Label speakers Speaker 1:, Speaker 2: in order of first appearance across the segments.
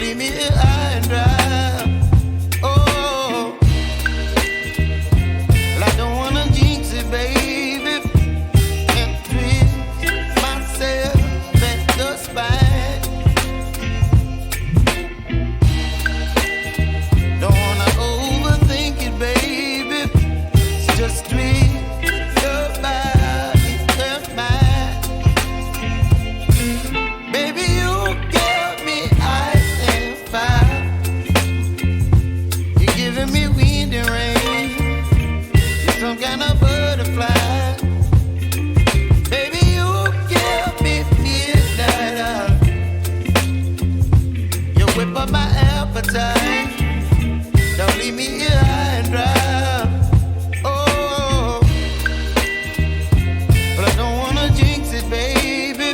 Speaker 1: leave me here high and dry. Oh, well, I don't wanna jinx it, baby, and twist myself at the spine. Don't wanna overthink it, baby. It's just twist your body and mine. Baby, you give me ice and fire. You're giving me wind and rain. You're some kind of butterfly. Baby, you give me midnight. You whip up my appetite. Don't leave me here high and dry. Oh, but I don't wanna jinx it, baby.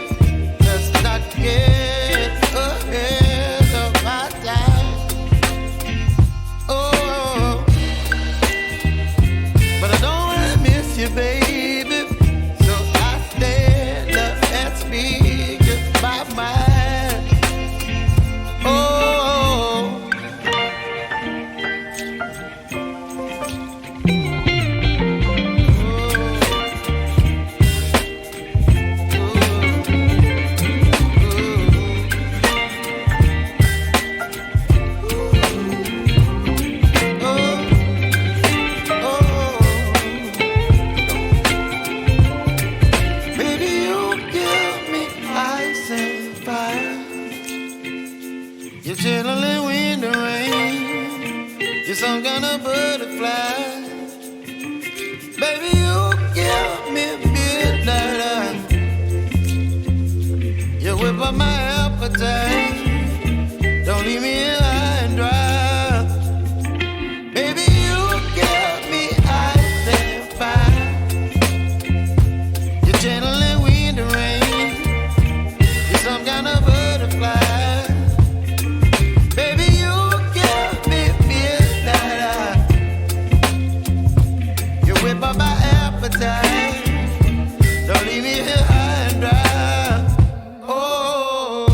Speaker 1: Let's not get ahead of my time. Oh, but I don't wanna miss you, baby. So I stand up and speak my mind. Oh. Baby, you give me ice and fire. You're chilling wind and rain. You're some kind of butterfly. Baby, you give me midnight. You whip up my appetite. Don't leave me here high and dry. Baby, you give me ice and fire. You're channeling wind and rain. You're some kind of butterfly. Baby, you give me midnight. You whip up my appetite. Don't leave me here high and dry. Oh.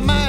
Speaker 1: my